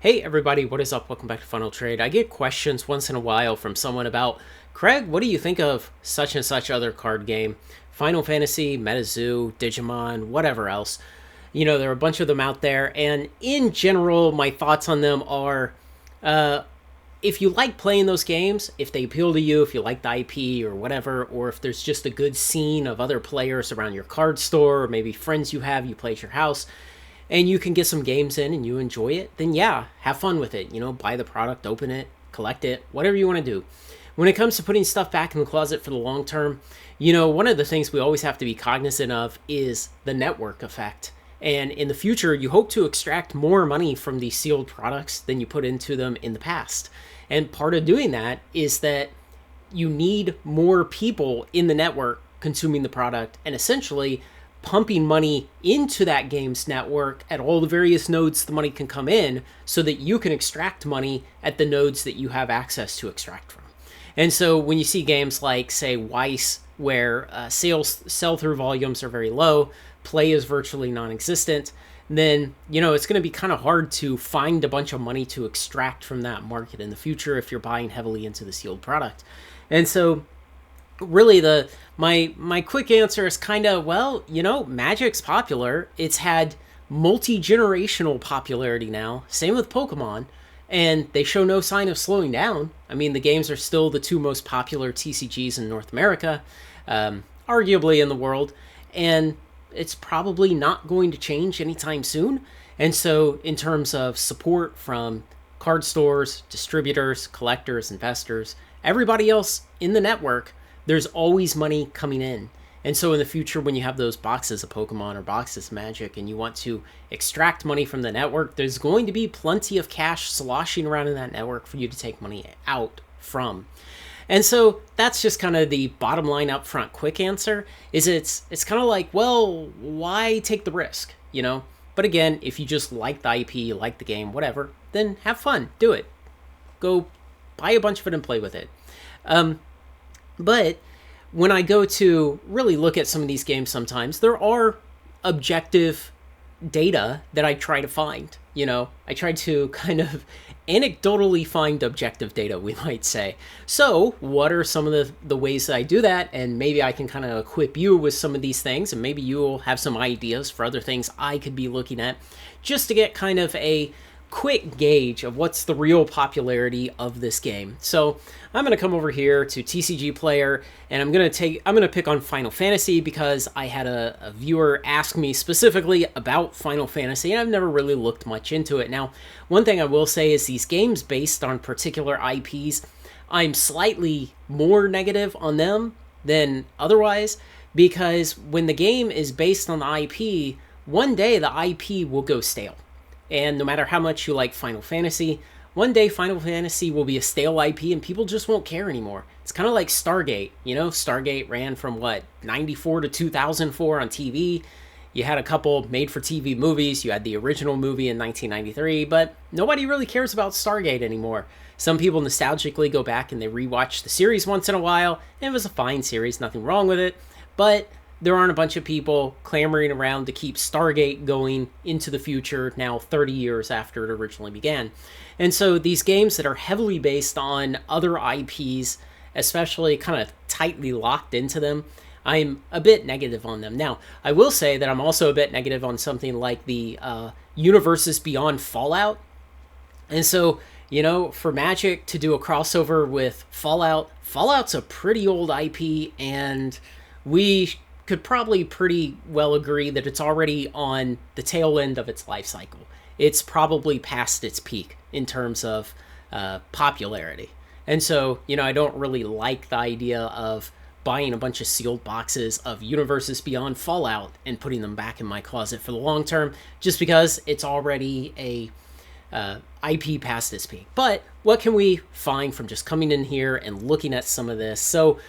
Hey everybody, what is up? Welcome back to Funnel Trade. I get questions once in a while from someone about, Craig, what do you think of such and such other card game? Final Fantasy, MetaZoo, Digimon, whatever else. There are a bunch of them out there, and in general, my thoughts on them are uh, if you like playing those games, if they appeal to you, if you like the IP or whatever, or if there's just a good scene of other players around your card store, or maybe friends you play at your house, and you can get some games in and you enjoy it, then yeah, have fun with it. Buy the product, open it, collect it, whatever you want to do. When it comes to putting stuff back in the closet for the long term, one of the things we always have to be cognizant of is the network effect. And in the future, you hope to extract more money from these sealed products than you put into them in the past. And part of doing that is that you need more people in the network consuming the product and essentially pumping money into that game's network at all the various nodes the money can come in so that you can extract money at the nodes that you have access to extract from. And so when you see games like, say, Weiss, where sell-through volumes are very low, play is virtually non-existent, then, it's going to be kind of hard to find a bunch of money to extract from that market in the future if you're buying heavily into the sealed product. And so really my quick answer is kind of, well, Magic's popular. It's had multi-generational popularity now. Same with Pokemon, and they show no sign of slowing down. I mean, the games are still the two most popular TCGs in North America, arguably in the world, and it's probably not going to change anytime soon. And so in terms of support from card stores, distributors, collectors, investors, everybody else in the network, there's always money coming in. And so in the future, when you have those boxes of Pokemon or boxes of Magic and you want to extract money from the network, there's going to be plenty of cash sloshing around in that network for you to take money out from. And so that's just kind of the bottom line up front quick answer is it's kind of like, well, why take the risk, But again, if you just like the IP, you like the game, whatever, then have fun, do it. Go buy a bunch of it and play with it. But when I go to really look at some of these games sometimes, there are objective data that I try to find. I try to kind of anecdotally find objective data, we might say. So what are some of the ways that I do that? And maybe I can kind of equip you with some of these things, and maybe you will have some ideas for other things I could be looking at just to get kind of a quick gauge of what's the real popularity of this game. So I'm going to come over here to TCG Player, and I'm going to pick on Final Fantasy because I had a viewer ask me specifically about Final Fantasy, and I've never really looked much into it. Now, one thing I will say is these games based on particular IPs, I'm slightly more negative on them than otherwise, because when the game is based on the IP, one day the IP will go stale. And no matter how much you like Final Fantasy, one day Final Fantasy will be a stale IP and people just won't care anymore. It's kind of like Stargate. Stargate ran from, 94 to 2004 on TV. You had a couple made-for-TV movies. You had the original movie in 1993, but nobody really cares about Stargate anymore. Some people nostalgically go back and they rewatch the series once in a while, and it was a fine series, nothing wrong with it, but there aren't a bunch of people clamoring around to keep Stargate going into the future now 30 years after it originally began. And so these games that are heavily based on other IPs, especially kind of tightly locked into them, I'm a bit negative on them. Now, I will say that I'm also a bit negative on something like the Universes Beyond Fallout. And so, for Magic to do a crossover with Fallout's a pretty old IP, and we could probably pretty well agree that it's already on the tail end of its life cycle. It's probably past its peak in terms of popularity. And so, I don't really like the idea of buying a bunch of sealed boxes of Universes Beyond Fallout and putting them back in my closet for the long term, just because it's already a IP past its peak. But what can we find from just coming in here and looking at some of this? So,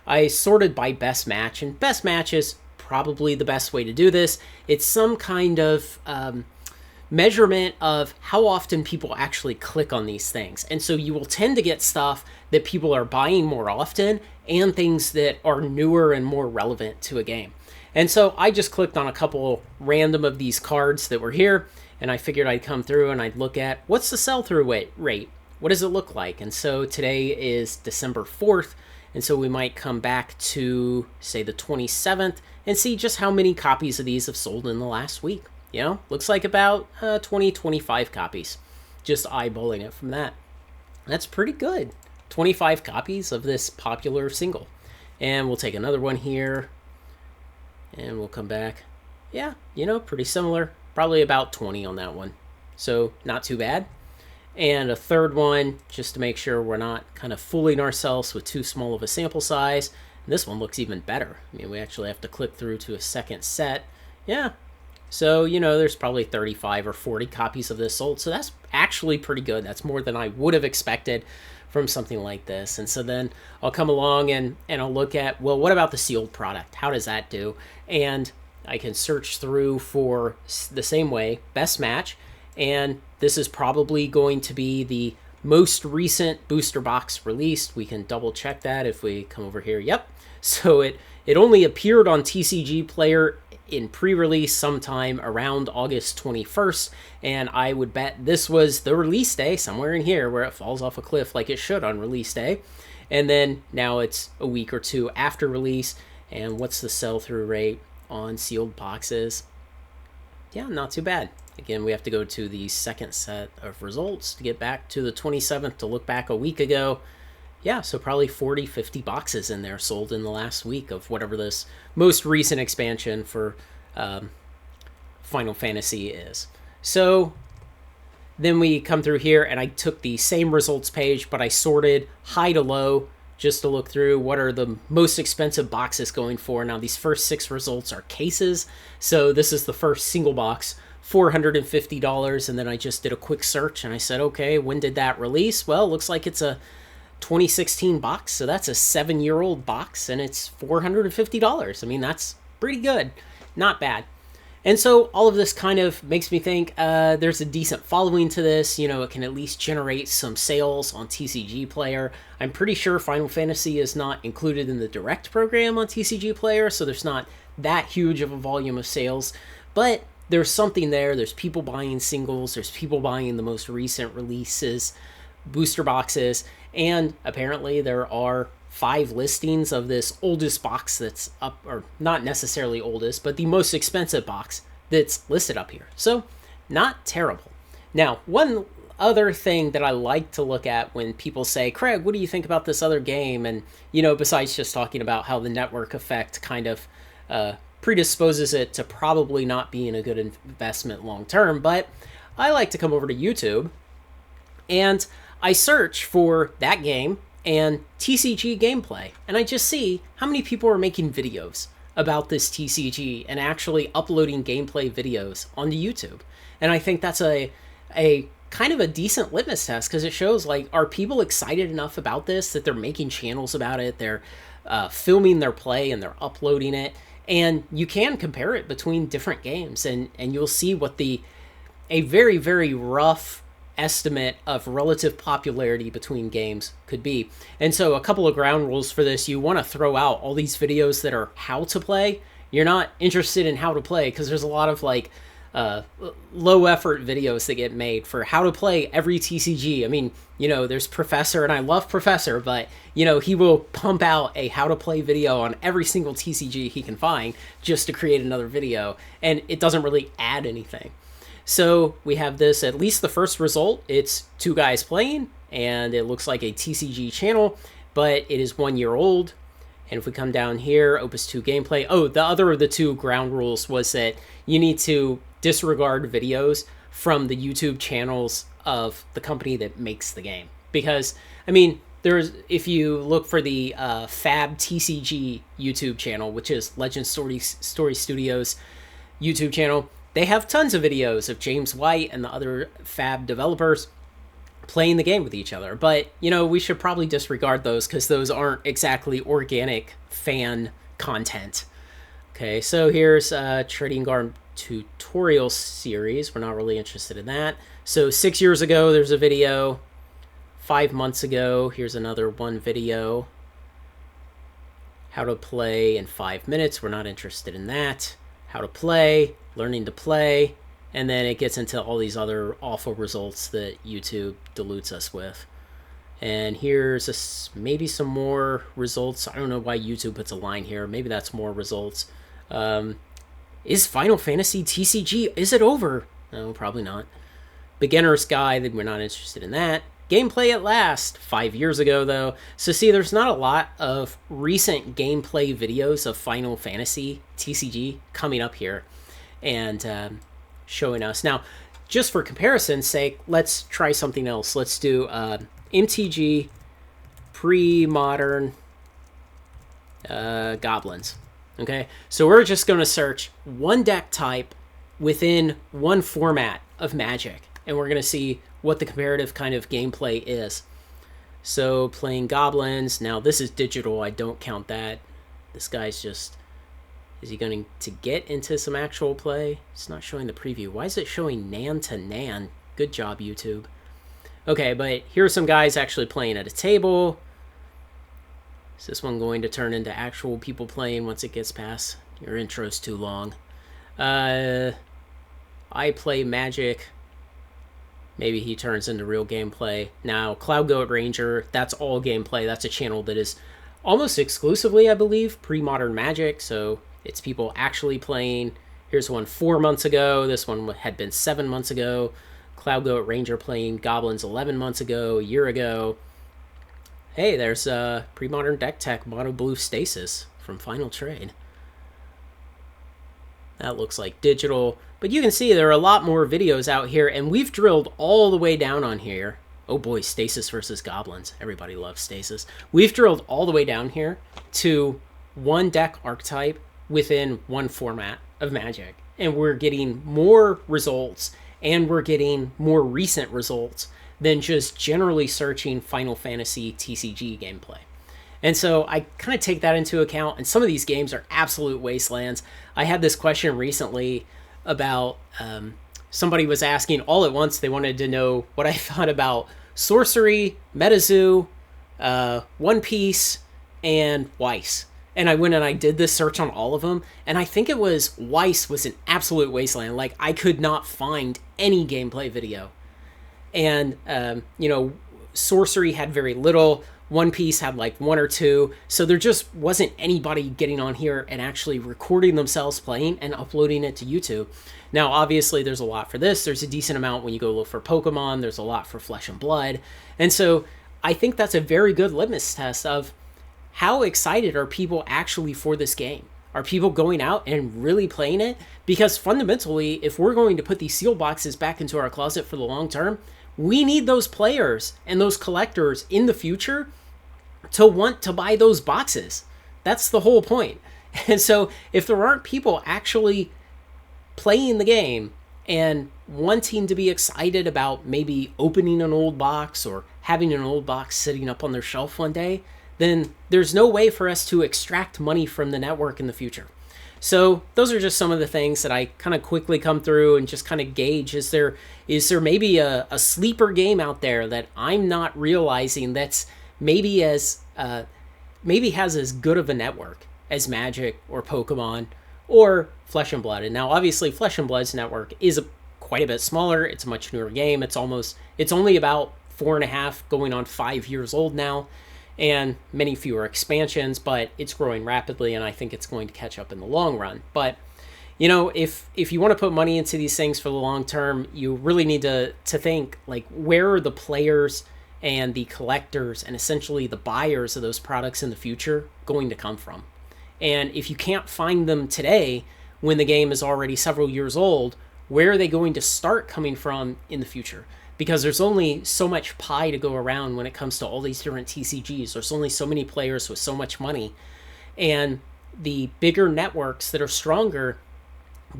I sorted by best match, and best match is probably the best way to do this. It's some kind of measurement of how often people actually click on these things. And so you will tend to get stuff that people are buying more often and things that are newer and more relevant to a game. And so I just clicked on a couple random of these cards that were here, and I figured I'd come through and I'd look at what's the sell-through rate. What does it look like? And so today is December 4th, and so we might come back to, say, the 27th and see just how many copies of these have sold in the last week. You know, looks like about 20, 25 copies. Just eyeballing it from that. That's pretty good. 25 copies of this popular single. And we'll take another one here, and we'll come back. Yeah, you know, pretty similar. Probably about 20 on that one. So not too bad. And a third one, just to make sure we're not kind of fooling ourselves with too small of a sample size. And this one looks even better. I mean, we actually have to click through to a second set. Yeah. So, you know, there's probably 35 or 40 copies of this sold. So that's actually pretty good. That's more than I would have expected from something like this. And so then I'll come along and I'll look at, well, what about the sealed product? How does that do? And I can search through for the same way, best match. And this is probably going to be the most recent booster box released. We can double check that if we come over here. Yep. So it only appeared on TCG Player in pre-release sometime around August 21st, and I would bet this was the release day somewhere in here where it falls off a cliff like it should on release day. And then now it's a week or two after release, and what's the sell-through rate on sealed boxes? Yeah, not too bad. Again, we have to go to the second set of results to get back to the 27th to look back a week ago. Yeah, so probably 40, 50 boxes in there sold in the last week of whatever this most recent expansion for Final Fantasy is. So then we come through here, and I took the same results page, but I sorted high to low just to look through what are the most expensive boxes going for. Now, these first 6 results are cases, so this is the first single box, $450, and then I just did a quick search, and I said, okay, when did that release? Well, it looks like it's a 2016 box, so that's a 7-year-old box, and it's $450. I mean, that's pretty good. Not bad. And so all of this kind of makes me think there's a decent following to this. You know, it can at least generate some sales on TCG Player. I'm pretty sure Final Fantasy is not included in the direct program on TCG Player, so there's not that huge of a volume of sales. But there's something there. There's people buying singles. There's people buying the most recent releases, booster boxes, and apparently there are 5 listings of this oldest box that's up, or not necessarily oldest, but the most expensive box that's listed up here. So not terrible. Now, one other thing that I like to look at when people say, Craig, what do you think about this other game? And, you know, besides just talking about how the network effect kind of predisposes it to probably not being a good investment long term, but I like to come over to YouTube and I search for that game and TCG gameplay, and I just see how many people are making videos about this TCG and actually uploading gameplay videos onto YouTube. And I think that's a kind of a decent litmus test, because it shows, like, are people excited enough about this that they're making channels about it, they're filming their play, and they're uploading it. And you can compare it between different games, and you'll see what a very, very rough estimate of relative popularity between games could be. And so a couple of ground rules for this: you want to throw out all these videos that are how to play. You're not interested in how to play, because there's a lot of like low effort videos that get made for how to play every TCG. I mean, you know, there's Professor, and I love Professor, but you know, he will pump out a how to play video on every single TCG he can find just to create another video, and it doesn't really add anything. So we have this, at least the first result, it's 2 guys playing, and it looks like a TCG channel, but it is 1 year old. And if we come down here, Opus 2 gameplay. Oh, the other of the 2 ground rules was that you need to disregard videos from the YouTube channels of the company that makes the game. Because, I mean, if you look for the Fab TCG YouTube channel, which is Legend Story Studios YouTube channel, they have tons of videos of James White and the other Fab developers playing the game with each other. But, you know, we should probably disregard those, because those aren't exactly organic fan content. Okay, so here's Trading Card tutorial series. We're not really interested in that. So 6 years ago, there's a video. 5 months ago, here's another one video. How to play in 5 minutes. We're not interested in that. How to play, learning to play. And then it gets into all these other awful results that YouTube dilutes us with. And here's maybe some more results. I don't know why YouTube puts a line here. Maybe that's more results. Is Final Fantasy TCG, is it over? No, probably not. Beginner's Guide, we're not interested in that. Gameplay at last, 5 years ago though. So see, there's not a lot of recent gameplay videos of Final Fantasy TCG coming up here and showing us. Now, just for comparison's sake, let's try something else. Let's do MTG pre-modern goblins. Okay, so we're just going to search one deck type within one format of Magic, and we're going to see what the comparative kind of gameplay is. So playing goblins, now this is digital, I don't count that. This guy's just, is he going to get into some actual play? It's not showing the preview. Why is it showing Nan to Nan? Good job, YouTube. Okay, but here are some guys actually playing at a table. Is this one going to turn into actual people playing once it gets past? Your intro's too long. I play Magic. Maybe he turns into real gameplay. Now, Cloud Goat Ranger, that's all gameplay. That's a channel that is almost exclusively, I believe, pre-modern Magic. So it's people actually playing. Here's one 4 months ago. This one had been 7 months ago. Cloud Goat Ranger playing Goblins 11 months ago, a year ago. Hey, there's pre-modern deck tech mono blue stasis from Final Trade. That looks like digital, but you can see there are a lot more videos out here, and we've drilled all the way down on here. Oh boy, stasis versus goblins. Everybody loves stasis. We've drilled all the way down here to one deck archetype within one format of Magic, and we're getting more results, and we're getting more recent results than just generally searching Final Fantasy TCG gameplay. And so I kind of take that into account, and some of these games are absolute wastelands. I had this question recently about somebody was asking all at once, they wanted to know what I thought about Sorcery, MetaZoo, One Piece, and Weiss. And I went and I did this search on all of them, and I think it was Weiss was an absolute wasteland. Like, I could not find any gameplay video. And, Sorcery had very little. One Piece had like one or two. So there just wasn't anybody getting on here and actually recording themselves playing and uploading it to YouTube. Now, obviously, there's a lot for this. There's a decent amount when you go look for Pokemon. There's a lot for Flesh and Blood. And so I think that's a very good litmus test of how excited are people actually for this game. Are people going out and really playing it? Because fundamentally, if we're going to put these seal boxes back into our closet for the long term, we need those players and those collectors in the future to want to buy those boxes. That's the whole point. And so if there aren't people actually playing the game and wanting to be excited about maybe opening an old box or having an old box sitting up on their shelf one day, then there's no way for us to extract money from the network in the future. So those are just some of the things that I kind of quickly come through and just kind of gauge. Is there maybe a sleeper game out there that I'm not realizing that's maybe has as good of a network as Magic or Pokemon or Flesh and Blood? And now obviously Flesh and Blood's network is quite a bit smaller. It's a much newer game. It's only about 4.5 going on 5 years old now, and many fewer expansions, but it's growing rapidly, and I think it's going to catch up in the long run. But if you want to put money into these things for the long term, you really need to think, like, where are the players and the collectors and essentially the buyers of those products in the future going to come from? And if you can't find them today, when the game is already several years old, where are they going to start coming from in the future? Because there's only so much pie to go around when it comes to all these different TCGs. There's only so many players with so much money. And the bigger networks that are stronger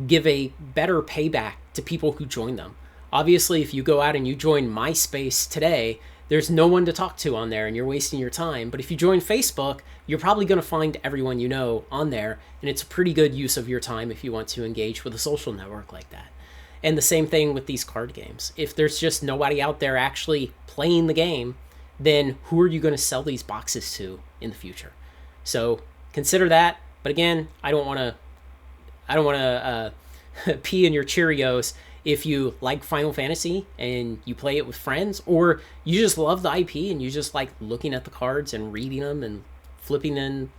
give a better payback to people who join them. Obviously, if you go out and you join MySpace today, there's no one to talk to on there and you're wasting your time. But if you join Facebook, you're probably going to find everyone you know on there. And it's a pretty good use of your time if you want to engage with a social network like that. And the same thing with these card games. If there's just nobody out there actually playing the game, then who are you going to sell these boxes to in the future? So consider that. But again, I don't want to pee in your Cheerios if you like Final Fantasy and you play it with friends, or you just love the IP and you just like looking at the cards and reading them and flipping them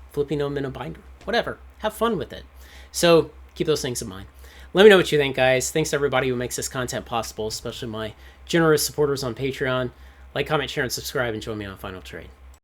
in a binder. Whatever. Have fun with it. So keep those things in mind. Let me know what you think, guys. Thanks to everybody who makes this content possible, especially my generous supporters on Patreon. Like, comment, share, and subscribe, and join me on Final Trade.